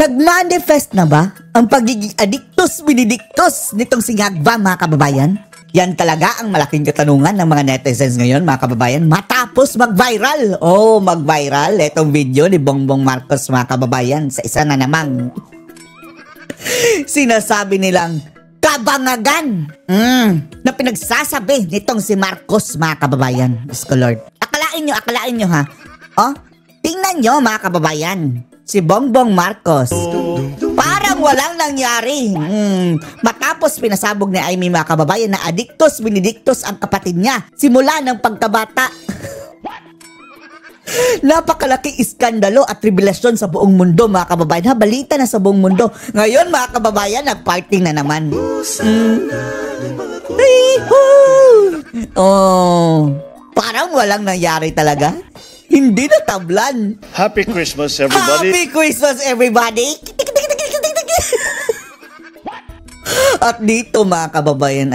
Nag-manifest na ba ang pagiging adictus binidictus nitong si Ngagba, mga kababayan? Yan talaga ang malaking katanungan ng mga netizens ngayon, mga kababayan, matapos mag-viral. Mag-viral itong video ni Bongbong Marcos, mga kababayan, sa isa na namang sinasabi nilang kabangagan na pinagsasabi nitong si Marcos, mga kababayan. Diyos ko Lord. Akalain nyo ha. Tingnan nyo, mga kababayan. Si Bongbong Marcos, parang walang nangyari. Matapos pinasabog ni Amy, mga kababayan, na adictus binidictus ang kapatid niya simula ng pagkabata. Napakalaking iskandalo at tribulasyon sa buong mundo, mga kababayan. Balita na sa buong mundo. Ngayon, mga kababayan, nag-party na naman. Parang walang nangyari talaga. Hindi na tablan. Happy Christmas, everybody. Happy Christmas, everybody. At dito, mga kababayan,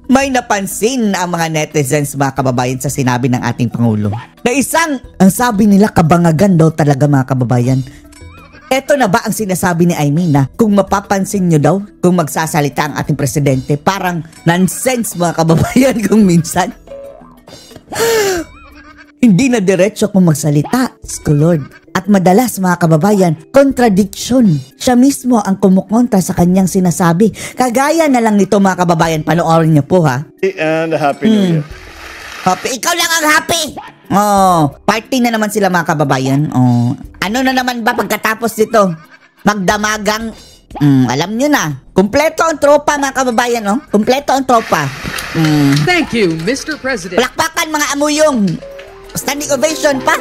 may napansin ang mga netizens, mga kababayan, sa sinabi ng ating Pangulo. Na ang sabi nila, kabangagan daw talaga, mga kababayan. Eto na ba ang sinasabi ni Aimee, kung mapapansin nyo daw, kung magsasalita ang ating presidente, parang nonsense, mga kababayan, kung minsan. Hindi na diretso kung magsalita, Lord. At madalas, mga kababayan, contradiction. Siya mismo ang kumukontra sa kanyang sinasabi. Kagaya na lang nito, mga kababayan, panoorin niyo po, ha? And Happy New Year. Happy, ikaw lang ang happy! Party na naman sila, mga kababayan. Ano na naman ba pagkatapos dito? Magdamagang, alam niyo na. Kumpleto ang tropa, mga kababayan, Kumpleto ang tropa. Thank you, Mr. President. Palakpakan, mga amuyong. Standing ovation pa.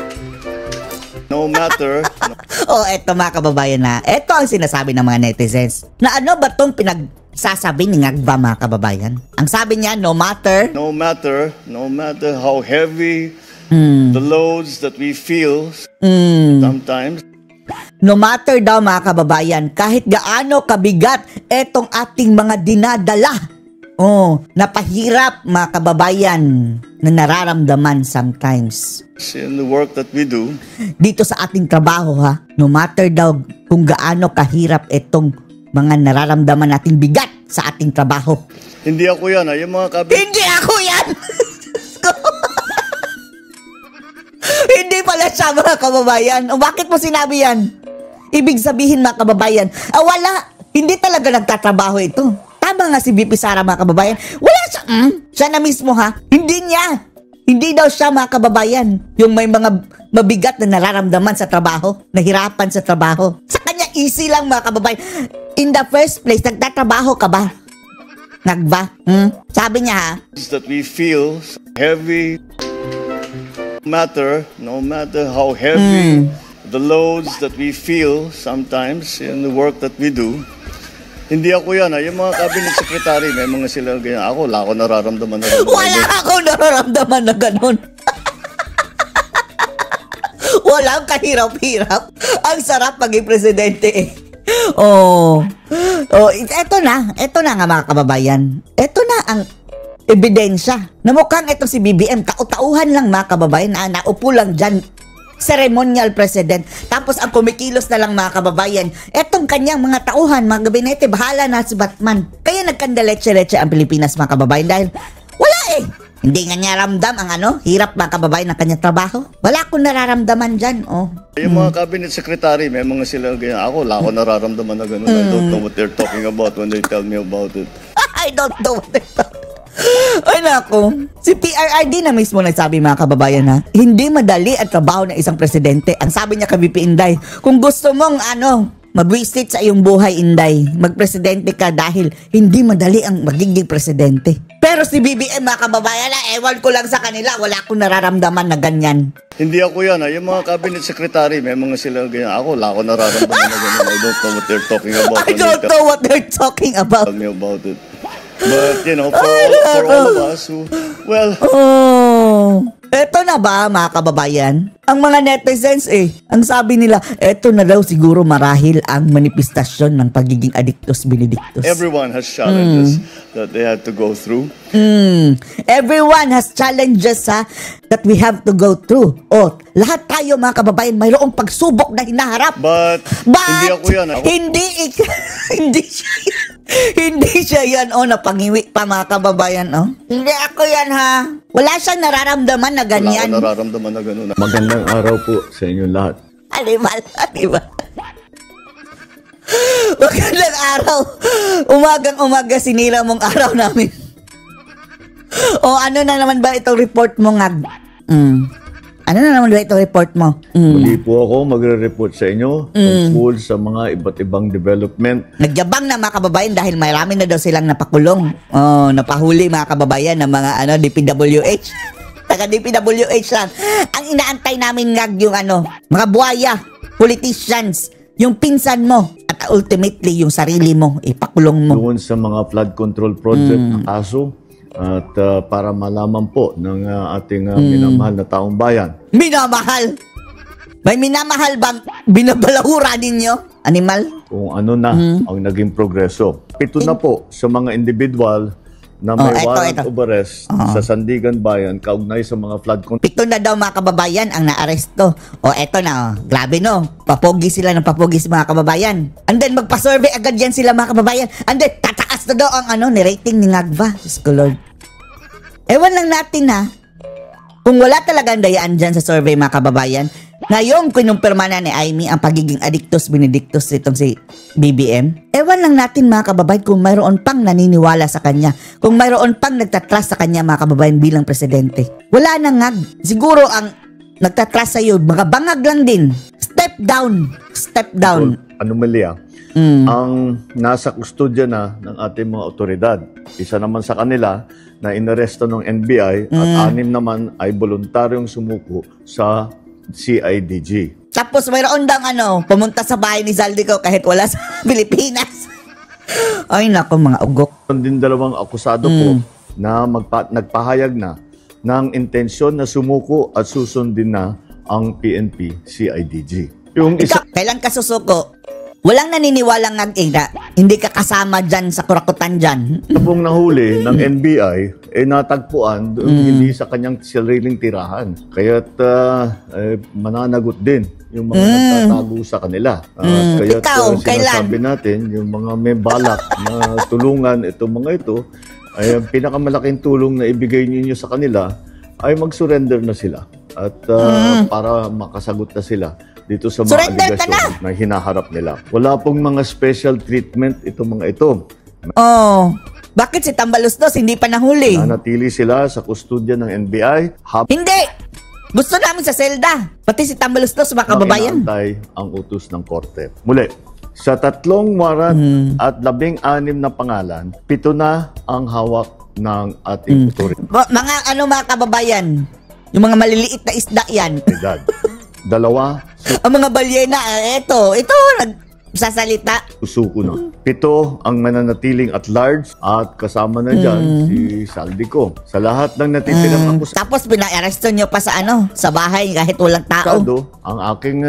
No matter. Eto, mga kababayan, na. Eto ang sinasabi ng mga netizens. Na ano ba itong pinagsasabi ni Ngagba, mga kababayan? Ang sabi niya, no matter how heavy the loads that we feel sometimes. No matter daw, mga kababayan, kahit gaano kabigat etong ating mga dinadala. Napahirap, mga kababayan, na nararamdaman sometimes. In the work that we do. Dito sa ating trabaho, ha? No matter daw kung gaano kahirap itong mga nararamdaman nating bigat sa ating trabaho. Hindi ako yan, yung mga Hindi ako yan! Hindi pala siya, mga kababayan. Bakit mo sinabi yan? Ibig sabihin, mga kababayan, wala. Hindi talaga nagtatrabaho ito. Tama nga si VP Sara, mga kababayan. Wala siya. Siya na mismo, ha? Hindi daw siya, mga kababayan, yung may mga mabigat na nararamdaman sa trabaho, nahirapan sa trabaho. Sa kanya, easy lang, mga kababayan. In the first place, nagtatrabaho ka ba? Ngagba? Sabi niya, ha? That we feel heavy, no matter how heavy the loads that we feel sometimes in the work that we do. Hindi ako yan, yung mga cabinet secretary, may mga sila ganyan. Wala ako nararamdaman na gano'n. Wala akong nararamdaman na gano'n. Walang kahirap-hirap. Ang sarap maging presidente, eh. Eto na nga, mga kababayan. Eto na ang ebidensya na mukhang itong si BBM, kautauhan lang, mga kababayan, na naupo lang dyan, ceremonial president. Tapos ang kumikilos na lang, mga kababayan, etong kanyang mga tauhan, mga gabinete, bahala na si Batman. Kaya nagkandaletse-letse ang Pilipinas, mga kababayan, dahil wala eh. Hindi nga niya ramdam ang hirap, mga kababayan, ng kanyang trabaho. Wala akong nararamdaman dyan, Yung mga cabinet secretary, may mga sila ganyan. Wala ako nararamdaman na gano'n. I don't know what they're talking about when they tell me about it. I don't know what they're talking. Ay nako, si PRRD na mismo nagsabi, mga kababayan, ha, hindi madali ang trabaho ng isang presidente. Ang sabi niya kay VP Inday, kung gusto mong mag-visit sa iyong buhay, Inday, magpresidente ka, dahil hindi madali ang magiging presidente. Pero si BBM, mga kababayan, ewan ko lang sa kanila, wala akong nararamdaman na ganyan. Hindi ako yan, yung mga cabinet secretary, may mga sila ganyan. Wala ako nararamdaman na ganyan. I don't know what they're talking about. I don't know what they're talking about. Tell me about it. But, for all of us who, Eto na ba, mga kababayan? Ang mga netizens ang sabi nila, eto na daw siguro marahil ang manifestasyon ng pagiging Addictus Benedictus. Everyone has challenges that they had to go through. Everyone has challenges that we have to go through. Lahat tayo mga kababayan, mayroong pagsubok na hinaharap. But hindi ako yan. Hindi siya yan. Napangiwi pa mga kababayan. Hindi ako yan Wala siyang nararamdaman na ganyan. Wala ako nararamdaman na gano'n. Magandang araw po sa inyong lahat. Animal. Magandang araw. Umagang-umaga sinira mong araw namin. Ano na naman ba itong report mo, Ngag? Ano na naman ba itong report mo? Muli po ako magre-report sa inyo tungkol sa mga iba't ibang development. Nagyabang na mga kababayan dahil marami na daw silang napakulong. Napahuli mga kababayan ng mga DPWH. Taga DPWH lang. Ang inaantay namin, Ngag, yung mga buhaya, politicians, yung pinsan mo, at ultimately yung sarili mo, ipakulong mo. Doon sa mga flood control project na kaso. At para malaman po ng ating minamahal na taong bayan. Minamahal? May minamahal bang binabalahura ninyo, animal? Kung ano na ang naging progreso. 7 na po sa mga individual na may warrant of arrest sa Sandigan Bayan kaugnay sa mga flood control. 7 na daw mga kababayan ang naaresto. Eto na, grabe no. Papogi sila ng papogi sa mga kababayan. And then magpa-survey agad yan sila mga kababayan. And then tataas na daw ang ni-rating ni Ngagva. Diyos ko Lord. Ewan lang natin kung wala talagang dayaan dyan sa survey mga kababayan, ngayong kinumpirma na ni Amy ang pagiging Addictus Benedictus itong si BBM, ewan lang natin mga kababayan kung mayroon pang naniniwala sa kanya, kung mayroon pang nagtatrust sa kanya mga kababayan bilang presidente. Wala na nga, siguro ang nagtatrust sa'yo, mga bangag lang din. Step down. Anomalya. Ang nasa kustodya na ng ating mga otoridad. Isa naman sa kanila na inaresto ng NBI at 6 naman ay voluntaryong sumuko sa CIDG. Tapos mayroon bang pumunta sa bahay ni Zaldico kahit wala sa Pilipinas. Ay nako mga ugok. Meron din 2 akusado po na nagpahayag na ng intensyon na sumuko at susundin na ang PNP CIDG. Yung isa Kailan ka susuko? Walang naniniwalang hindi ka kasama dyan sa kurakutan dyan. pong nahuli ng NBI natagpuan hindi sa kanyang sariling tirahan. Kaya't mananagot din yung mga nagtatago sa kanila. Kaya't sinasabi natin yung mga may balak na tulungan itong mga ito ay ang pinakamalaking tulong na ibigay niyo sa kanila ay mag-surrender na sila at para makasagot na sila dito sa mga aligasyon na hinaharap nila. Wala pong mga special treatment itong mga ito. Bakit si Tambalustos hindi pa nahuli? Nanatili sila sa kustodya ng NBI. Hindi! Gusto namin sa selda. Pati si Tambalustos mga kababayan. Inaantay ang utos ng korte. Muli, sa 3 warrant at 16 na pangalan, 7 na ang hawak ng ating otoridad. Mga kababayan, yung mga maliliit na isda yan. 2 ang mga balyena, ito nagsasalita. Susuko na. 7 ang mananatiling at large at kasama na dyan si Zaldico. Sa lahat ng natitirang akusado. Tapos pina-arresto nyo pa sa bahay kahit walang tao. Ang aking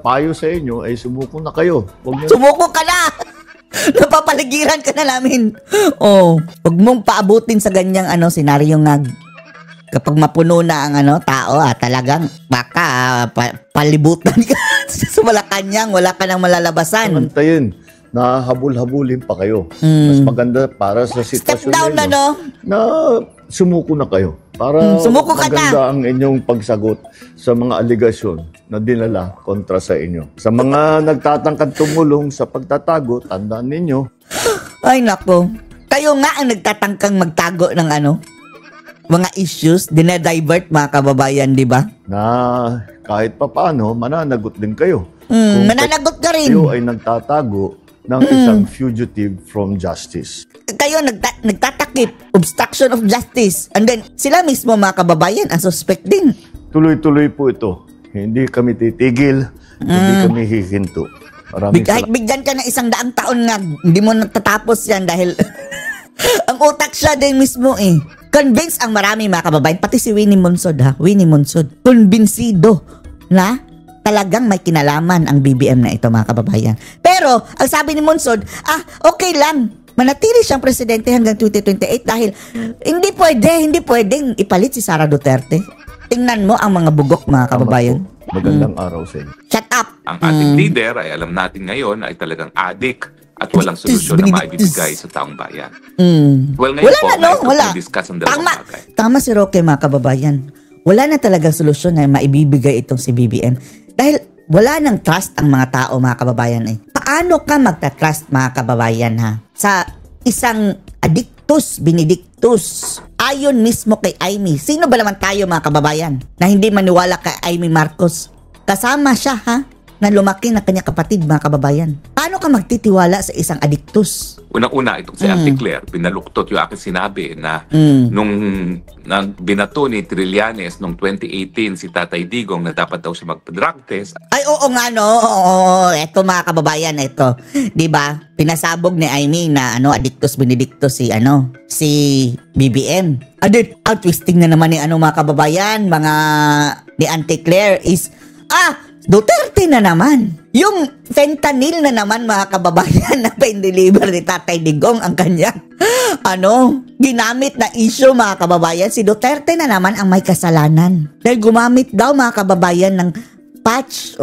payo sa inyo ay sumuko na kayo. Sumuko ka na! Napapaligiran ka na namin. Huwag mong paabutin sa ganyang senaryo nga. Kapag mapuno na ang tao, talagang baka palibutan ka sa Malacanang, wala ka nang malalabasan. Samantayin, na habul-habulin pa kayo. Mas maganda para sa sitwasyon Step down na sumuko na kayo. Para sumuko ka maganda ang inyong pagsagot sa mga aligasyon na dinala kontra sa inyo. Sa mga nagtatangkad tumulong sa pagtatago, tandaan ninyo. Ay nako, kayo nga ang nagtatangkang magtago ng mga issues, dinedivert mga kababayan, di ba? Na kahit papaano, mananagot din kayo. Mananagot ka rin. Kayo ay nagtatago ng isang fugitive from justice. Kayo nagtatakip, obstruction of justice. And then, sila mismo mga kababayan, ang suspect din. Tuloy-tuloy po ito. Hindi kami titigil, hindi kami hihinto. Kahit bigyan ka ng 100 taon nga, hindi mo natatapos yan dahil ang utak siya din mismo Convinced ang marami mga kababayan, pati si Winnie Monsod ha, Winnie Monsod, kumbinsido na talagang may kinalaman ang BBM na ito mga kababayan. Pero, ang sabi ni Monsod, okay lang, manatili siyang presidente hanggang 2028 dahil hindi pwedeng ipalit si Sara Duterte. Tingnan mo ang mga bugok mga kababayan. Magandang araw sa inyo. Shut up! Ang ating leader ay alam natin ngayon ay talagang adik at walang solusyon na maibibigay sa taong bayan. Well, ngayon wala. Discuss ang dalawang bagay. Tama si Roque mga kababayan. Wala na talagang solusyon na maibibigay itong si BBM. Dahil wala nang trust ang mga tao mga kababayan eh. Paano ka magta-trust mga kababayan ha? Sa isang adictus, benedictus, ayon mismo kay Amy. Sino ba naman tayo mga kababayan na hindi maniwala kay Amy Marcos? Kasama siya ha? Na lumaki na kanya kapatid mga kababayan. Paano ka magtitiwala sa isang adictus? Unang-una, itong si Auntie Claire, pinaluktot yung aking sinabi na nung binato ni Trillanes noong 2018 si Tatay Digong na dapat daw siya magpa-drug test. Ay, oo nga no. Oo, eto mga kababayan, eto. 'Di ba? Pinasabog ni Amy na adictus benedictus si BBM. Ang twisting na naman ni mga kababayan, ni Auntie Claire is Duterte na naman. Yung fentanyl na naman mga kababayan na pa-deliver ni Tatay Digong ang kanyang ginamit na issue mga kababayan. Si Duterte na naman ang may kasalanan. Dahil gumamit daw mga kababayan ng patch.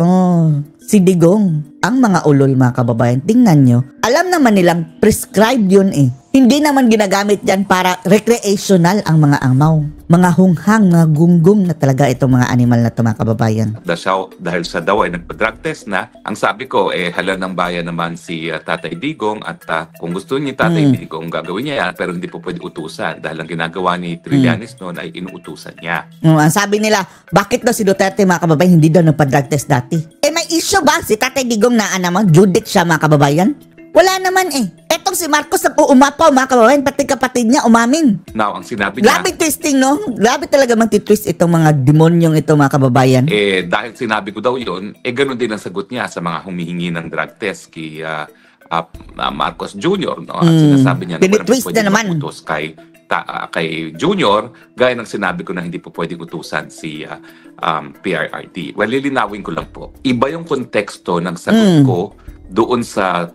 Si Digong. Ang mga ulol mga kababayan. Tingnan nyo. Alam naman nilang prescribed yun eh. Hindi naman ginagamit yan para recreational ang mga amaw. Mga hunghang, mga gunggong na talaga itong mga animal na ito mga kababayan. Dahil sa daw ay nagpa-drug test na, ang sabi ko, hala ng bayan naman si Tatay Digong at kung gusto niya Tatay Digong, gagawin niya yan, pero hindi po pwede utusan dahil ang ginagawa ni Trillanes noon ay inuutusan niya. Ang sabi nila, bakit daw si Duterte mga kababayan hindi daw nagpa-drug test dati? May issue ba si Tatay Digong na Judith siya mga kababayan? Wala naman eh. Etong si Marcos nag-uumapaw mga kababayan, pati kapatid niya umamin. Now, ang sinabi niya... Grabe twisting, no? Grabe talaga magtitwist itong mga demonyong ito mga kababayan. Dahil sinabi ko daw yun, ganun din ang sagot niya sa mga humihingi ng drug test kay Marcos Jr. No? At sinasabi niya na pinitwist na naman. Utos kay Junior, gaya ng sinabi ko na hindi po pwedeng utusan si PRRD. Well, lilinawin ko lang po. Iba yung konteksto ng sagot ko doon sa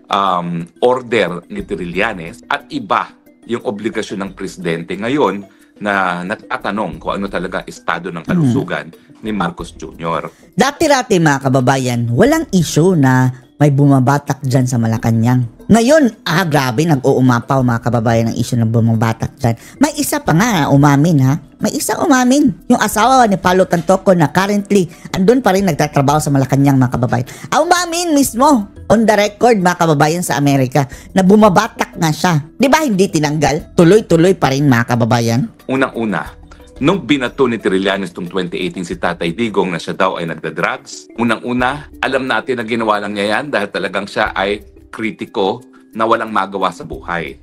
order ni Trillanes at iba yung obligasyon ng presidente ngayon na nagtatanong kung ano talaga estado ng kalusugan ni Marcos Jr. Dati-dati mga kababayan, walang issue na may bumabatak dyan sa Malacanang. Ngayon, grabe, nag-uumapaw mga kababayan ng issue ng bumabatak dyan. May isa pa nga umamin ha. May isa umamin. Yung asawa ni Paolo Tantoco na currently andun pa rin nagtatrabaho sa Malacanang mga kababayan. Umamin mismo on the record mga kababayan sa Amerika na bumabatak nga siya. Di ba hindi tinanggal? Tuloy-tuloy pa rin mga kababayan. Unang-una, nung binato ni Trillanes noong 2018 si Tatay Digong na siya daw ay nagda-drugs, unang-una, alam natin na ginawa lang niya yan dahil talagang siya ay kritiko na walang magawa sa buhay.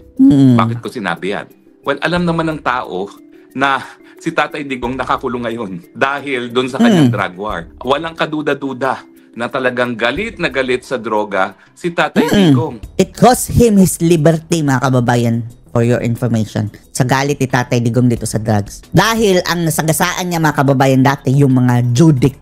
Bakit ko sinabi yan? Well, alam naman ng tao na si Tatay Digong nakakulong ngayon dahil doon sa kanyang drug war. Walang kaduda-duda na talagang galit na galit sa droga si Tatay Digong. It cost him his liberty mga kababayan. For your information, sa galit ni Tatay Digong dito sa drugs. Dahil ang nasagasaan niya mga kababayan dati, yung mga judik.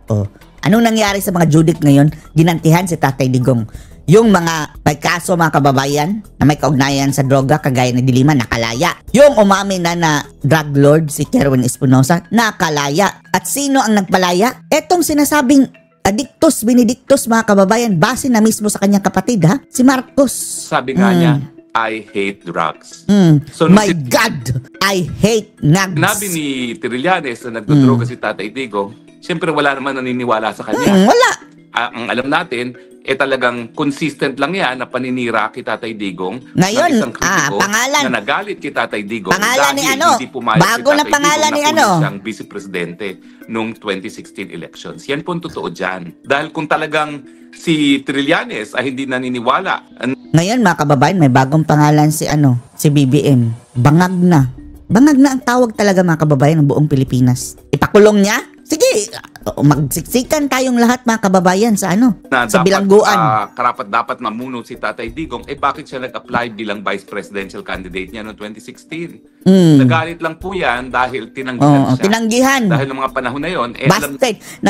Anong nangyari sa mga judik ngayon? Ginantihan si Tatay Digong. Yung mga may kaso mga kababayan na may kaugnayan sa droga, kagaya ni Diliman, nakalaya. Yung umamin na drug lord, si Kerwin Espinosa, nakalaya. At sino ang nagpalaya? Etong sinasabing adictus benedictus mga kababayan, base na mismo sa kanyang kapatid ha, si Marcos. Sabi nga niya, I hate drugs. So, my God, I hate nugs. Sinabi ni Trillanes na nagdodroga si Tatay Digong, siyempre wala naman naniniwala sa kanya. Wala. Ang alam natin, talagang consistent lang yan na paninira kay Tatay Digong. Ngayon, isang kritiko pangalan. na nagalit kay Tatay Digong. Pangalan ni hindi pumayag bago si na pangalan ni siyang vice-presidente noong 2016 elections. Yan po ang totoo dyan. Dahil kung talagang si Trillanes ay hindi naniniwala. Ngayon mga kababayan, may bagong pangalan si BBM. Bangag na. Bangag na ang tawag talaga mga kababayan ng buong Pilipinas. Ipakulong niya? Sige, magsiksikan tayong lahat mga kababayan sa na sa dapat, bilangguan. karapat-dapat mamuno si Tatay Digong, bakit siya nag-apply bilang vice presidential candidate niya noong 2016? Nagalit lang po yan dahil tinanggihan siya. Tinanggihan. Dahil ng mga panahon na yon,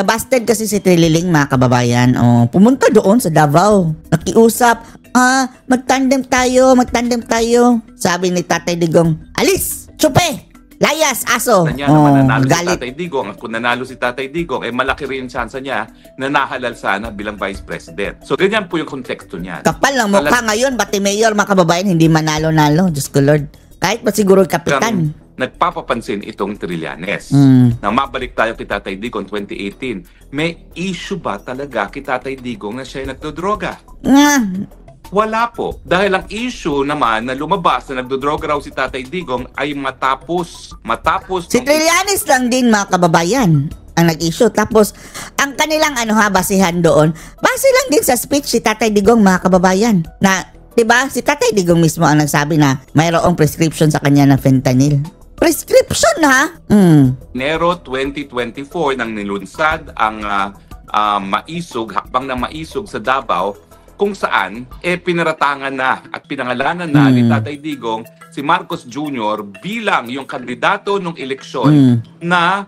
Busted kasi si Trililing mga kababayan. Pumunta doon sa Davao. Nakiusap, magtandem tayo. Sabi ni Tatay Digong, alis! Chupe! Layas, aso! niya naman nanalo si galit. Tatay Digong. At kung nanalo si Tatay Digong, malaki rin yung chance niya na nahalal sana bilang vice president. So, ganyan po yung konteksto niya. Kapal lang mukha ngayon, pati mayor mga kababayan, hindi manalo-nalo. Diyos ko Lord. Kahit pa siguro kapitan. Nagpapapansin itong Trillanes. Nang mabalik tayo kay Tatay Digong 2018, may issue ba talaga kay Tatay Digong na siya ay nagdodroga? Wala po. Dahil ang issue naman na lumabas na nagdodroga raw si Tatay Digong ay matapos Si Trillanes lang din mga kababayan ang nag-issue. Tapos, ang kanilang basihan doon, base lang din sa speech si Tatay Digong mga kababayan. Na, diba, si Tatay Digong mismo ang nagsabi na mayroong prescription sa kanya ng fentanyl. Prescription ha? Enero 2024 nang nilunsad ang hakbang ng maisog sa Davao, kung saan pinaratangan na at pinangalanan na ni Tatay Digong si Marcos Jr. bilang yung kandidato ng eleksyon na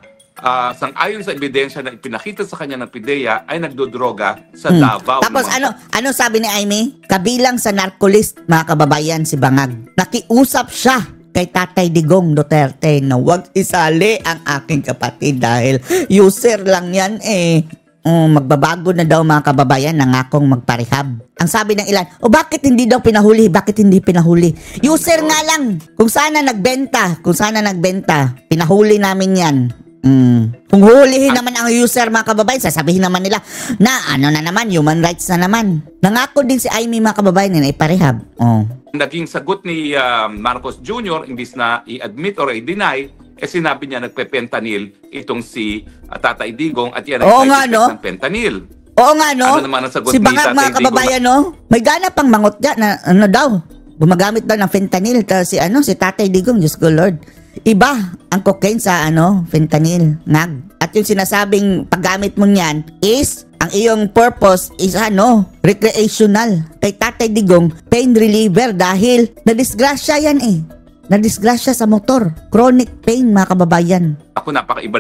sang-ayon sa ebidensya na ipinakita sa kanya ng PIDEA ay nagdodroga sa Davao. Tapos ano sabi ni Amy? Kabilang sa narcolist mga kababayan si Bangag. Nakiusap siya kay Tatay Digong Duterte na huwag isali ang aking kapatid dahil user lang yan magbabago na daw mga kababayan, nangakong magparehab. Ang sabi ng ilan, bakit hindi daw pinahuli? Bakit hindi pinahuli? User nga lang. Kung sana nagbenta, pinahuli namin yan. Kung hulihin naman ang user mga kababayan, sasabihin naman nila na na naman, human rights na naman. Nangako din si Amy mga kababayan na iparehab. Naging sagot ni Marcos Jr. imbis na i-admit or i-deny, sinabi niya nagpe-fentanyl itong si Tatay Digong at yan ay ng fentanyl. Oo nga Ano naman ang sagot si ni Bangag Tatay mga kababayan may gana pang mangutya na daw. Gumagamit daw ng fentanyl si Tatay Digong, Diyos ko Lord. Iba ang cocaine sa fentanyl, ngag. At yung sinasabing paggamit mo niyan is ang iyong purpose is recreational. Kay Tatay Digong, pain reliever dahil nadisgrasya yan Nadisgrasya sa motor. Chronic pain, mga kababayan. Ako iba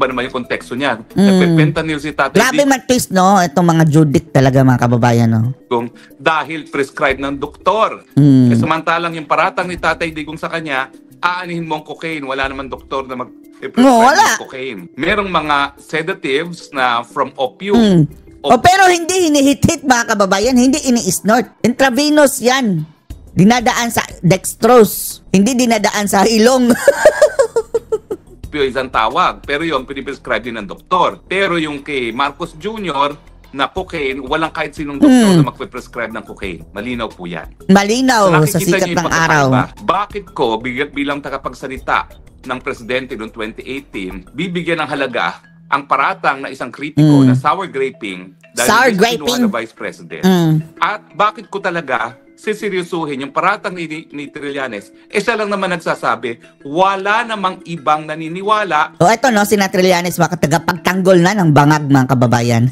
naman yung konteksto niya. Nagpe-fentanyl si Tatay Grabe man-twist, no? Itong mga judik talaga, mga kababayan, no? Dahil prescribed ng doktor. Samantalang yung paratang ni Tatay Digong sa kanya, aanihin mo ang cocaine. Wala naman doktor na mag-prescribe ng cocaine. Merong mga sedatives na from opium. Pero hindi hinihit-hit, mga kababayan. Hindi ini-snort. Intravenous yan. Dinadaan sa dextrose. Hindi dinadaan sa ilong. Opioids ang tawag. Pero yung piniprescribe din ng doktor. Pero yung kay Marcos Jr. na cocaine, walang kahit sinong doktor na magpe-prescribe ng cocaine. Malinaw po yan. Malinaw sa sikat ng araw. Bakit ko, bilang tagapagsalita ng presidente noong 2018, bibigyan ng halaga ang paratang na isang kritiko na sour graping dahil kinuha na vice president. At bakit ko talaga siseryosuhin yung paratang ni Trillanes, siya lang naman nagsasabi, wala namang ibang naniniwala. Ito si Trillanes, tagapagtanggol na ng Bangag mga kababayan.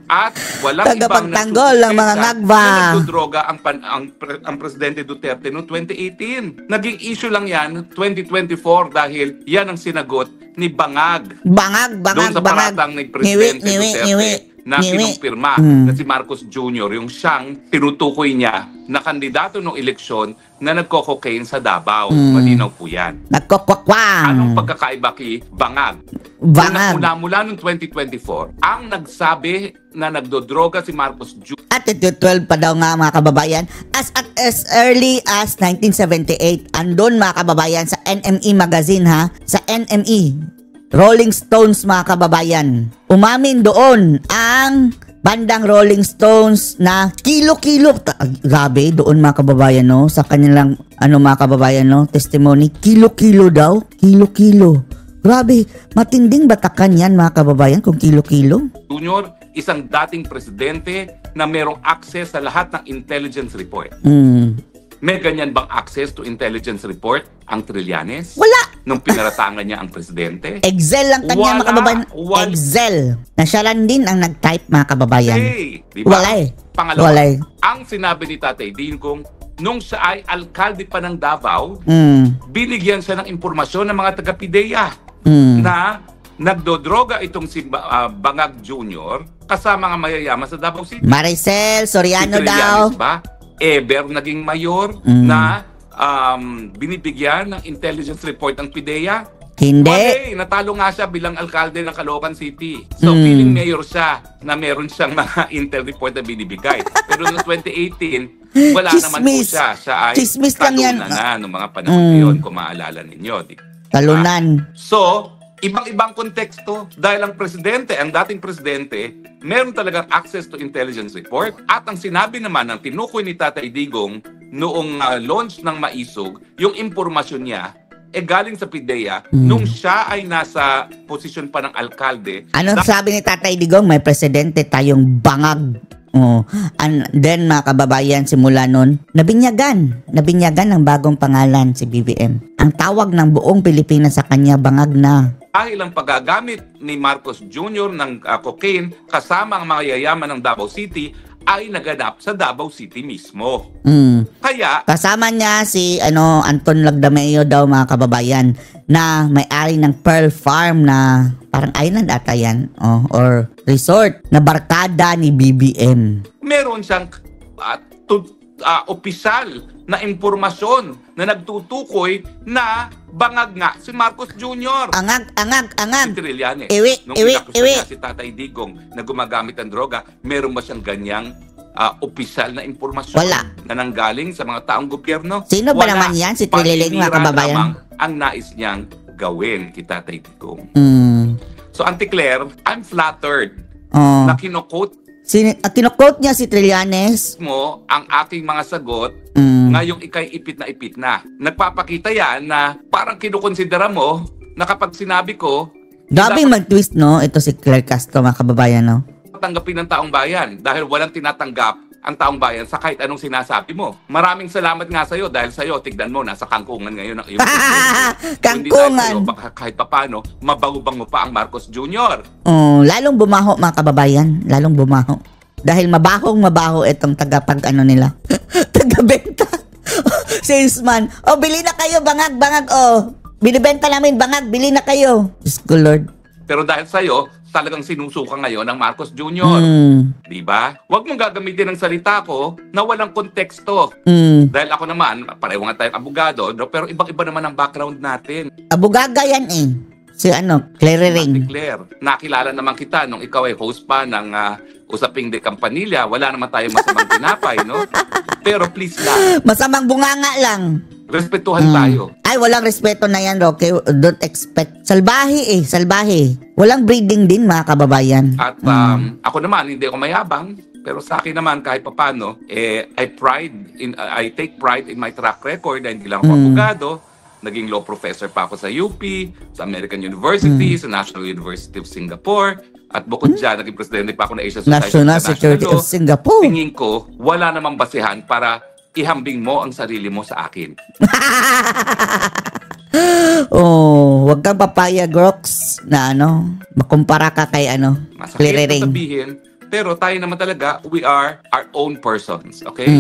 At walang ibang tagapagtanggol ng mga ngagba. Na nagdodroga ang Presidente Duterte noong 2018. Naging issue lang yan 2024 dahil yan ang sinagot ni Bangag. Doon sa paratang ni Presidente Duterte na kinumpirma na si Marcos Jr. yung siyang tinutukoy niya na kandidato ng eleksyon na nagko-cocaine sa Davao. Malinaw po yan. Nagko-cocaine. Anong pagkakaiba kay Bangag? Mula noong 2024, ang nagsabi na nagdodroga si Marcos Jr. At 12 pa daw nga mga kababayan. As early as 1978, andun mga kababayan sa NME magazine sa NME. Rolling Stones mga kababayan. Umamin doon ang bandang Rolling Stones na kilo-kilo. Grabe doon mga kababayan sa kanilang mga kababayan testimony. Kilo-kilo daw. Kilo-kilo. Grabe, matinding batakan yan mga kababayan kung kilo-kilo. Junior, isang dating presidente na merong access sa lahat ng intelligence report. May ganyan bang access to intelligence report ang Trillanes? Wala. nung pinaratangan niya ang presidente? Excel lang kanya, mga kababayan. Excel. Na siya lang din ang nag-type, mga kababayan. Hey, di ba? Wala eh. Pangalawa, Wala eh. ang sinabi ni Tatay Digong, nung siya ay alkalde pa ng Davao, binigyan siya ng impormasyon ng mga taga-PIDEA na nagdodroga itong si Bangag Jr. kasama mga mayayaman sa Davao City. Maricel Soriano Si daw. Trillanes ba? Ever naging mayor na binibigyan ng intelligence report ng PIDEA? Hindi. Mali, natalo nga siya bilang alkalde ng Caloocan City. So, feeling mayor siya na meron siyang mga intel report na binibigay. Pero noong 2018, wala naman po siya. Siya ay Chismis lang yan. talunan noong mga panahon ngayon, kung maalala ninyo. Talunan. So, ibang-ibang konteksto. Dahil ang presidente, ang dating presidente, meron talagang access to intelligence report. At ang sinabi naman ng tinukoy ni Tatay Digong noong launch ng Maisog, yung impormasyon niya, galing sa PIDEA nung siya ay nasa posisyon pa ng alkalde. Anong sabi ni Tatay Digong? May presidente tayong bangag. Oh. And then, mga kababayan, simula nun, nabinyagan ng bagong pangalan si BBM. Ang tawag ng buong Pilipinas sa kanya, bangag na. Dahil ang paggagamit ni Marcos Jr. ng cocaine kasama ang mga yayaman ng Davao City ay naganap sa Davao City mismo. Kaya Kasama niya si Anton Lagdameo daw, mga kababayan, na may-ari ng Pearl Farm na parang island ata yan, or resort na barkada ni BBM. meron siyang opisyal na impormasyon na nagtutukoy na bangag nga si Marcos Jr. Angag. Si Trillanes. Iwi. Niya si Tatay Digong na gumagamit ng droga, meron ba siyang ganyang opisyal na impormasyon Wala. na nanggaling sa mga taong gobyerno? Sino ba Wala. naman yan? Si Trililing, mga Paninira kababayan? lamang ang nais niyang gawin kay Tatay Digong. So, Auntie Claire, I'm flattered na kinokote Kinoquote niya si Trillanes. mo ang aking mga sagot ngayong ikay ipit na. Nagpapakita yan na parang kinukonsidera mo na kapag sinabi ko, Gabing mag-twist, no? Ito si Claire Castro, mga kababayan, no? tanggapin ng taong bayan dahil walang tinatanggap ang taong bayan sa kahit anong sinasabi mo. Maraming salamat nga sa'yo dahil sa'yo, tignan mo, nasa Kangkungan ngayon ang iyong Kangkungan. Hindi dahil sa'yo, kahit papano, mabango-bango pa ang Marcos Jr. Lalong bumaho, mga kababayan. Lalong bumaho. Dahil mabaho itong nila. Tagabenta. Salesman. Bili na kayo, bangag. Binibenta namin, bangag. Bili na kayo. Diyos ko, Lord. Pero dahil sa'yo, talagang sinusuka ngayon ng Marcos Jr. Diba? Huwag mong gagamitin ang salita ko na walang konteksto. Dahil ako naman, pareho nga tayong abogado, pero ibang-iba naman ang background natin. Abugaga yan eh. Si Claire Ring. Claire, nakilala naman kita nung ikaw ay host pa ng Usaping de Campanilla. Wala naman tayong masamang tinapay, no? Pero please lang. Masamang bunganga lang. Respetuhan tayo. Ay, walang respeto na yan, Roque. Don't expect. Salbahe. Walang breeding din, mga kababayan. At ako naman, hindi ako mayabang. Pero sa akin naman, kahit papano, I take pride in my track record. Hindi lang ako abogado. Naging law professor pa ako sa UP, sa American University, sa National University of Singapore. At bukod dyan, naging presidente pa ako ng Asian Society National Security of Singapore. Tingin ko, wala namang basehan para ihambing mo ang sarili mo sa akin. Wag kang papaya, Grox, na makumpara ka kay Masakit Claire na Ring. sabihin, pero tayo naman talaga, we are our own persons, okay?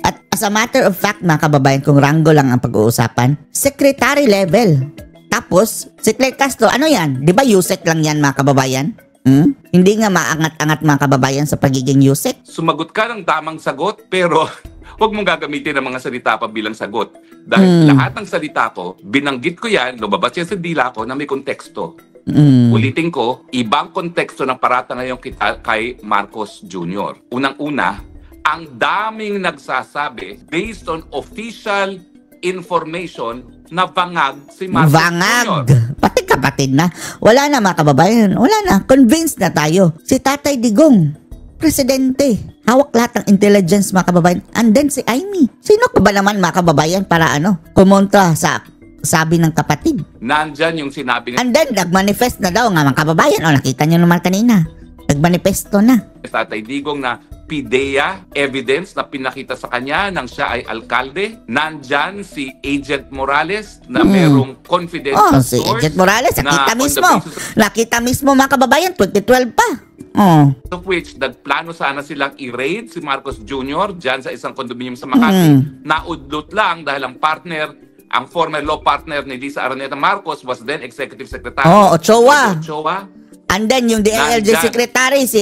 At as a matter of fact, mga kababayan, kung ranggo lang ang pag-uusapan, secretary level. Tapos, si Claire Castro, ano yan? Di ba USEC lang yan, mga kababayan? Hindi nga maangat-angat, mga kababayan, sa pagiging USEC. Sumagot ka ng tamang sagot, pero huwag mong gagamitin ang mga salita pa bilang sagot. Dahil lahat ng salita ko, binanggit ko yan, lumabas yan sa dila ko na may konteksto. Ulitin ko, ibang konteksto ng parata ngayon kay Marcos Jr. Unang-una, ang daming nagsasabi based on official information na bangag si Marcos Bangag. Jr. Pati kapatid na. Wala na, mga kababayan. Wala na. Convinced na tayo. Si Tatay Digong, presidente. Hawak lahat ng intelligence, mga kababayan. And then si Amy. Sino ko ba naman, mga kababayan, para kumontra sa sabi ng kapatid? Nandyan yung sinabi ni And then, nagmanifest na daw nga, mga kababayan. Nakita nyo naman kanina. Nagmanifesto na. Tatay Digong na PIDEA evidence na pinakita sa kanya nang siya ay alkalde. Nandyan si Agent Morales na merong confidential Si source. Agent Morales, na nakita on the mismo. basis Nakita mismo mga kababayan, 2012 pa. of which nagplano sana silang i-raid si Marcos Jr. dyan sa isang condominium sa Makati. Naudlot lang dahil ang former law partner ni Lisa Araneta Marcos was then Executive Secretary. Ochoa. Ochoa. And then yung DILG Nandyan. secretary, si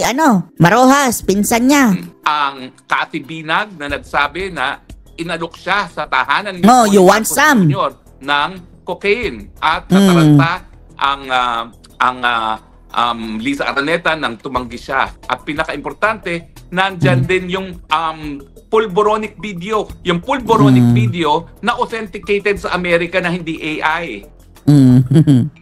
Marojas, pinsan niya. Ang katibinag na nagsabi na inalok siya sa tahanan ni You want Marcos some? Jr. ng cocaine at nataranta ang Lisa Araneta nang tumanggi siya. At pinaka-importante, nandyan din yung pulboronic video. Yung pulboronic video na authenticated sa Amerika na hindi AI.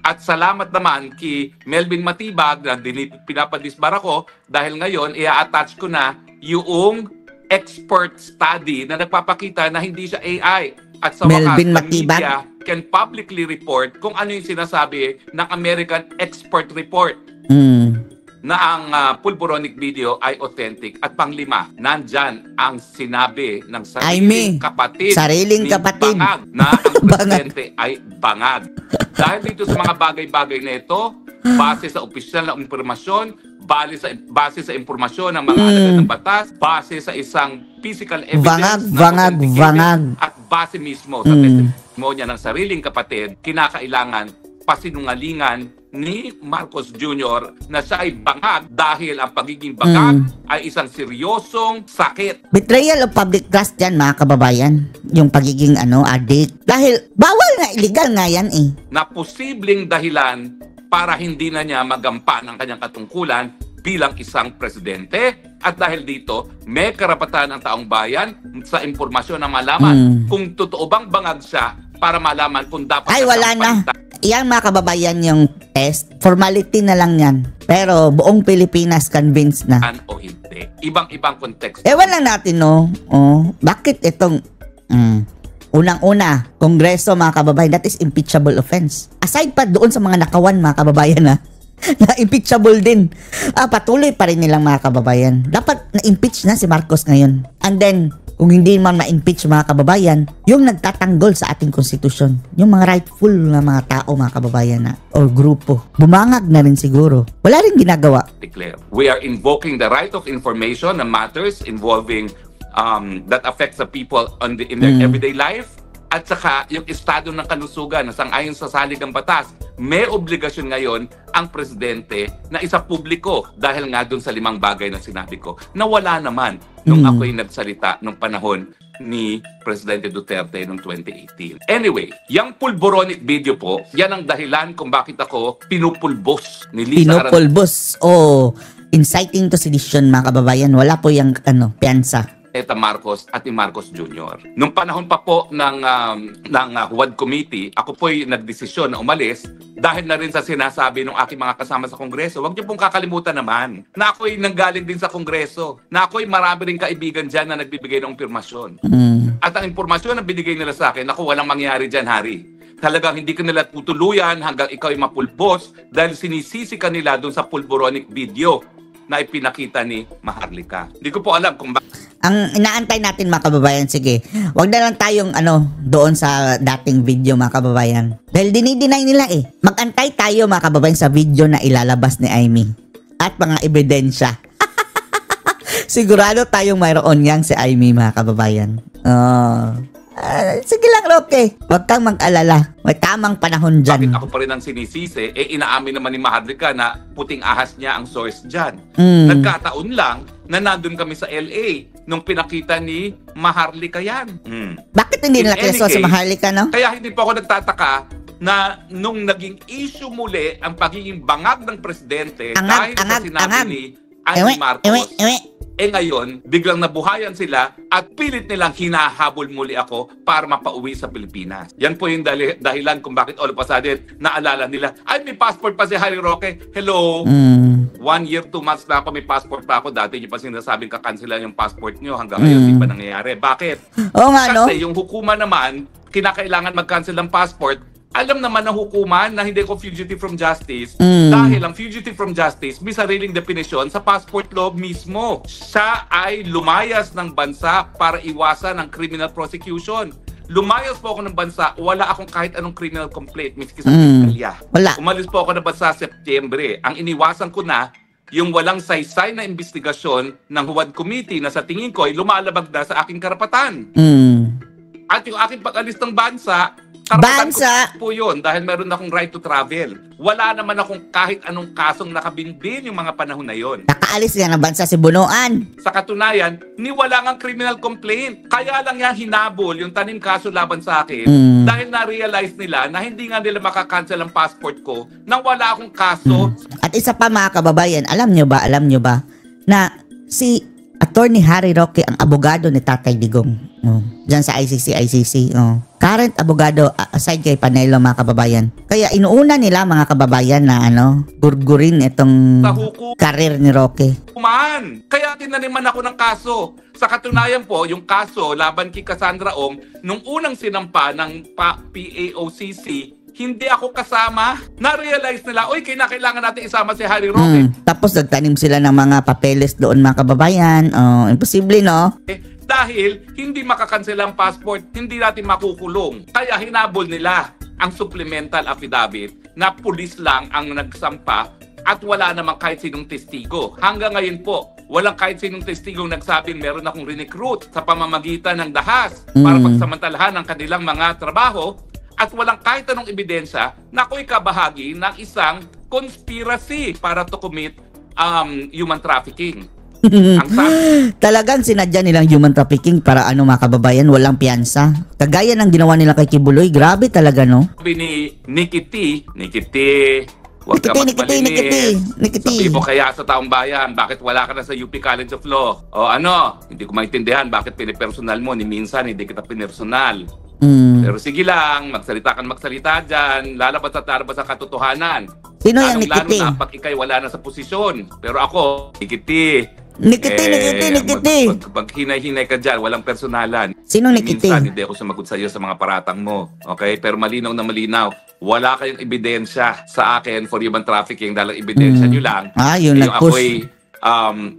At salamat naman kay Melvin Matibag na pinapadisbar ako dahil ngayon i-attach ko na yung expert study na nagpapakita na hindi siya AI. At sa Melvin wakas, Matibag? the media can publicly report kung ano yung sinasabi ng American Expert Report na ang pulboronic video ay authentic. At panglima, nandyan ang sinabi ng sariling kapatid Bangag na ang presidente ay bangag. Dahil dito sa mga bagay-bagay na ito, base sa opisyal na impormasyon, base sa impormasyon ng mga alagad ng batas, base sa isang physical evidence Vangag. at base mismo sa testimonya ng sariling kapatid, kinakailangan pasinungalingan ni Marcos Jr. na siya ay bangag dahil ang pagiging bangag ay isang seryosong sakit. Betrayal of public trust yan, mga kababayan. Yung pagiging addict. Dahil bawal na, illegal nga yan eh. Na posibleng dahilan para hindi na niya magampan ang kanyang katungkulan bilang isang presidente. At dahil dito, may karapatan ang taong bayan sa impormasyon na malaman kung totoo bang bangag siya para malaman kung dapat Ay, wala na. Yan, mga kababayan, yung test. Formality na lang yan. Pero buong Pilipinas convinced na. o hindi. Ibang-ibang konteksto. Ewan lang natin, bakit itong unang-una, Kongreso, mga kababayan, that is impeachable offense. Aside pa doon sa mga nakawan, mga kababayan, na impeachable din. Patuloy pa rin nilang, mga kababayan. Dapat na-impeach na si Marcos ngayon. And then, kung hindi man ma-impeach, mga kababayan, yung nagtatanggol sa ating konstitusyon, yung mga rightful na mga tao, mga kababayan, or grupo, bumangag na rin siguro. Wala rin ginagawa. Declare. We are invoking the right of information on matters involving that affects the people in their everyday life. At saka yung estado ng kalusugan na sang-ayon sa saligang batas, may obligasyon ngayon ang presidente na isa publiko dahil nga dun sa 5 bagay na sinabi ko na wala naman nung ako'y nagsalita nung panahon ni Presidente Duterte noong 2018. Anyway, yung pulboronic video po, yan ang dahilan kung bakit ako pinupulbos ni Lisa Araneta. Pinupulbos. Inciting to sedition, mga kababayan. Wala po yung piyansa. Marcos at ni Marcos Jr. Nung panahon pa po ng Huwad Committee, ako po'y nagdesisyon na umalis dahil na rin sa sinasabi ng aking mga kasama sa Kongreso. Huwag niyo pong kakalimutan naman na ako'y nanggaling din sa Kongreso, na ako'y marami rin kaibigan dyan na nagbibigay ng impormasyon. At ang impormasyon na binigay nila sa akin, ako, walang mangyari dyan, Hari. Talagang hindi ka nila tutuluyan hanggang ikaw ay mapulbos dahil sinisisi ka nila doon sa pulboronic video na ipinakita ni Maharlika. Hindi ko po alam kung Ang inaantay natin, mga kababayan, sige, wag na lang tayong doon sa dating video, mga kababayan. Dahil dinideny nila eh. Mag-antay tayo, mga kababayan, sa video na ilalabas ni Amy. At mga ebidensya. Sigurado tayong mayroon yang si Amy, mga kababayan. Sige lang, Roque. Huwag kang mag-alala. May tamang panahon dyan. Bakit ako pa rin ang sinisisi? Inaamin naman ni Maharlika na puting ahas niya ang source dyan. Nagkataon lang na nandun kami sa LA nung pinakita ni Maharlika yan. Bakit hindi nila kinuha si Maharlika, no? Kaya hindi pa ako nagtataka na nung naging issue muli ang pagiging bangag ng presidente dahil sa sinabi ni Amy Marcos. Ngayon, biglang nabuhayan sila at pilit nilang hinahabol muli ako para mapauwi sa Pilipinas. Yan po yung dahilan kung bakit all of a sudden naalala nila, ay may passport pa si Harry Roque. Hello! 1 year, 2 months na ako, may passport pa ako. Dati niyo pa sinasabing kakansilan yung passport niyo. Hanggang ngayon, di pa nangyayari. Bakit? Oo nga, no? Kasi yung hukuma naman, kinakailangan mag-cancel ng passport alam naman ng hukuman na hindi ko fugitive from justice dahil ang fugitive from justice may sariling definisyon sa passport law mismo. Siya ay lumayas ng bansa para iwasan ang criminal prosecution. Lumayas po ako ng bansa, wala akong kahit anong criminal complaint, miski sa piskalya. Wala. Umalis po ako ng bansa sa Setyembre. Ang iniwasan ko na, yung walang saysay na investigasyon ng Huwad Committee na sa tingin ko ay lumalabag na sa aking karapatan. At yung aking pag-alis ng bansa, karapatan ko po yun dahil meron akong right to travel. Wala naman akong kahit anong kasong nakabinbin yung mga panahon na yon. Nakaalis nga ng bansa si Bunuan. Sa katunayan, wala ngang criminal complaint. Kaya lang yan hinabol yung tanim kaso laban sa akin dahil na-realize nila na hindi nga nila makakancel ang passport ko nang wala akong kaso. At isa pa mga kababayan, alam nyo ba na si Attorney Harry Roque ang abogado ni Tatay Digong. Diyan sa ICC. Current abogado aside kay Panelo mga kababayan. Kaya inuuna nila mga kababayan na gurgurin itong karir ni Roque. Kaya tinaniman ako ng kaso. Sa katunayan po, yung kaso laban kay Cassandra Ong, nung unang sinampa ng PAOCC, hindi ako kasama. Na-realize nila, kailangan natin isama si Harry Roque. Tapos nagtanim sila ng mga papeles doon mga kababayan. Imposible, no? Dahil hindi makakancel ang passport, hindi natin makukulong. Kaya hinabol nila ang supplemental affidavit na pulis lang ang nagsampa at wala namang kahit sinong testigo. Hanggang ngayon po, walang kahit sinong testigong nagsabing meron akong recruit sa pamamagitan ng dahas para pagsamantalahan ang kanilang mga trabaho. At walang kahit anong ebidensya na ako'y kabahagi ng isang conspiracy para to commit human trafficking. Talagang sinadya nilang human trafficking para mga kababayan, walang piyansa. Kagaya ng ginawa nila kay Kibuloy, grabe talaga, no? Sabi ni Nikiti, huwag ka magmalinis. Sabi mo kaya sa taong bayan, bakit wala ka na sa UP College of Law? Hindi ko maintindihan bakit pinipersonal mo, ni minsan hindi kita pinersonal. Pero sige lang, magsalita dyan, lalabas at lalabas ang katotohanan. Sino yung Nikiti? Lalo na pag ikay wala na sa posisyon. Pero ako, Nikiti. Pag hinay-hinay ka dyan, walang personalan. Sino Nikiti? Minsan hindi ako sumagot sa iyo sa mga paratang mo. Okay? Pero malinaw na malinaw. Wala kayong ebidensya sa akin for human trafficking dahil ebidensya nyo lang. Yung nag-push. Ako'y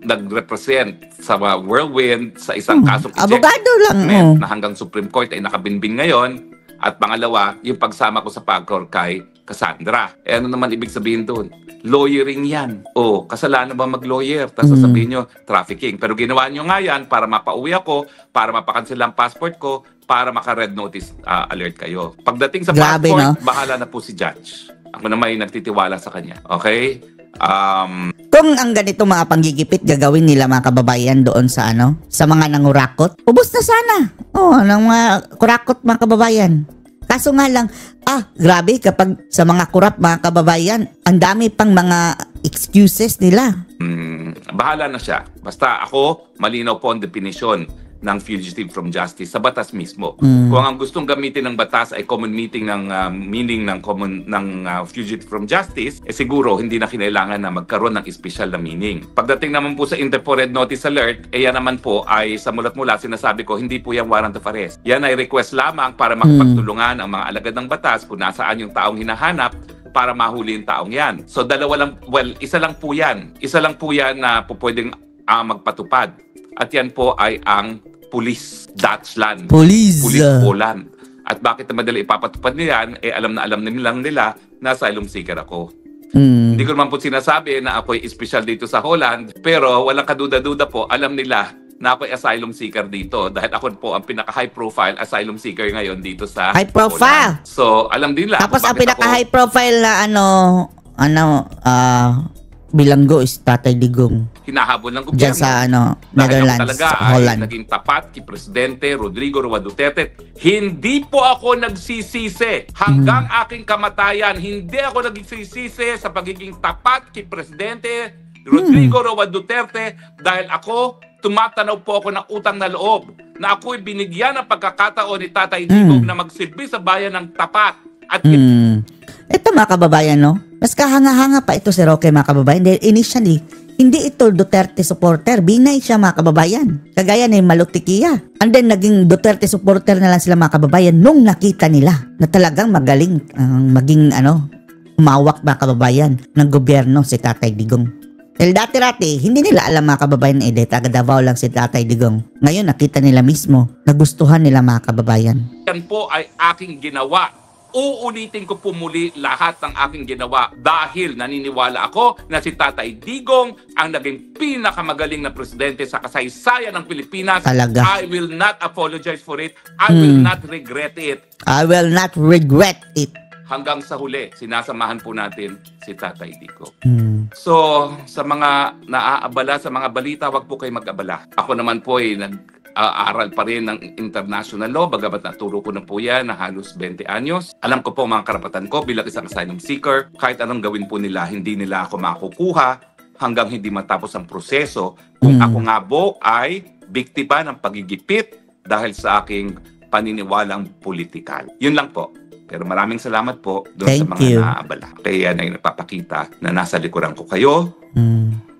nag-represent sa whirlwind sa isang kasong abogado lang na hanggang Supreme Court ay nakabinbin ngayon. At pangalawa, yung pagsama ko sa pagkor kay Cassandra. Ano naman ibig sabihin doon? Lawyering yan. Kasalanan ba mag-lawyer? Tapos sasabihin nyo, trafficking. Pero ginawa nyo nga yan para mapauwi ako, para mapakancel ang passport ko, para maka-red notice alert kayo. Pagdating sa passport, bahala na po si judge. Ako na may nagtitiwala sa kanya. Okay? Kung ang ganito mga panggigipit gagawin nila mga kababayan doon sa sa mga nangurakot, ubos na sana. Ng mga kurakot mga kababayan. Kaso nga lang, grabe kapag sa mga kurap mga kababayan, ang dami pang mga excuses nila. Bahala na siya. Basta ako, malinaw po ang definition ng fugitive from justice sa batas mismo. Kung ang gustong gamitin ng batas ay common meaning ng fugitive from justice, siguro hindi na kinailangan na magkaroon ng special na meaning. Pagdating naman po sa interpret notice alert, yan naman po ay sa mulat mula sinasabi ko, hindi po yan warrant of arrest. Yan ay request lamang para makapagtulungan ang mga alagad ng batas kung nasaan yung taong hinahanap para mahuli yung taong yan. So isa lang po yan. Isa lang po yan na po pwedeng magpatupad. At yan po ay ang Police Dutchland. Police Poland. At bakit na madali ipapatupad niyan? Alam nilang nila na asylum seeker ako. Hindi ko naman po sinasabi na ako'y special dito sa Holland. Pero walang kaduda-duda po, alam nila na ako'y asylum seeker dito. Dahil ako po ang pinaka-high profile asylum seeker ngayon dito sa high profile. Holland. So, alam din nila. Tapos ang pinaka-high profile na bilanggo is Tatay Digong. Hinahabol ng gobyerno. Diyan sa Netherlands, talaga Holland. Ay naging tapat kay Presidente Rodrigo Roa Duterte. Hindi po ako nagsisisi hanggang aking kamatayan. Hindi ako nagsisisi sa pagiging tapat kay Presidente Rodrigo Roa Duterte dahil ako, tumatanaw po ako ng utang na loob na ako'y binigyan ng pagkakataon ni Tatay Digong na magsilbi sa bayan ng tapat. At ito mga kababayan, mas kahanga-hanga pa ito si Roque mga kababayan. Dahil initially, Hindi ito Duterte supporter. Binay siya mga kababayan. Kagaya ni Malutikia. And then naging Duterte supporter na lang sila mga kababayan nung nakita nila na talagang magaling maging humawak mga kababayan ng gobyerno si Tatay Digong. Dahil dati-rati, hindi nila alam mga kababayan taga Davao lang si Tatay Digong. Ngayon nakita nila mismo, nagustuhan nila mga kababayan. Yan po ay aking ginawa. Uulitin ko po muli lahat ng aking ginawa dahil naniniwala ako na si Tatay Digong ang naging pinakamagaling na presidente sa kasaysayan ng Pilipinas. Talaga. I will not apologize for it. I will not regret it. I will not regret it. Hanggang sa huli, sinasamahan po natin si Tatay Digong. So, sa mga naaabala, sa mga balita, wag po kayo mag-abala. Ako naman po ay nag-aaral pa rin ng international law, bagamat naturo ko na po yan na halos 20 anyos. Alam ko po mga karapatan ko bilang isang asylum seeker. Kahit anong gawin po nila, hindi nila ako makukuha hanggang hindi matapos ang proseso. Kung ako nga po ay biktima ng pagigipit dahil sa aking paniniwalang politikal. Yun lang po. Pero maraming salamat po doon sa mga naaabala. Kaya yan ay nagpapakita na nasa likuran ko kayo,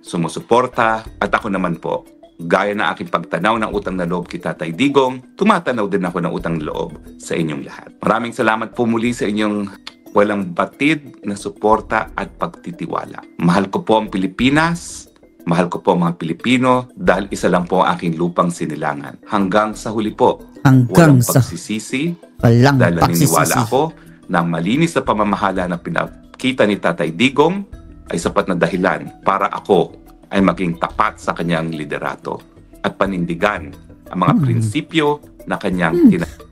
sumusuporta, at ako naman po, gaya na aking pagtanaw ng utang na loob kay Tatay Digong, tumatanaw din ako ng utang na loob sa inyong lahat. Maraming salamat po muli sa inyong walang batid na suporta at pagtitiwala. Mahal ko po ang Pilipinas, mahal ko po ang mga Pilipino dahil isa lang po ang aking lupang sinilangan. Hanggang sa huli po, walang pagsisisi. Dahil naniniwala ako na ang malinis na pamamahala na pinakita ni Tatay Digong ay sapat na dahilan para ako ay maging tapat sa kanyang liderato at panindigan ang mga prinsipyo na kanyang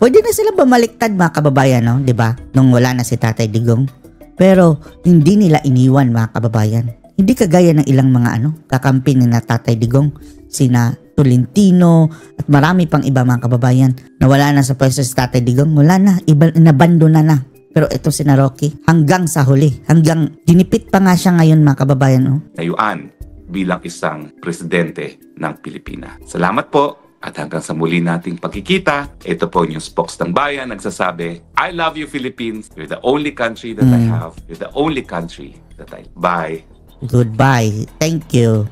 Pwede na sila bumaliktad mga kababayan, no? 'Di ba? Nung wala na si Tatay Digong. Pero hindi nila iniwan mga kababayan. Hindi kagaya ng ilang mga kakampi ni Tatay Digong, sina Tolentino at marami pang iba mga kababayan na wala na sa pwesto si Tatay Digong, wala na, inabandona na. Pero ito si Rocky, hanggang sa huli, hanggang dinipit pa nga siya ngayon mga kababayan. Tayuan bilang isang presidente ng Pilipinas. Salamat po at hanggang sa muli nating pagkikita. Ito po yung Spokes ng Bayan nagsasabi, I love you Philippines. You're the only country that I have. You're the only country that I... Bye. Goodbye. Thank you.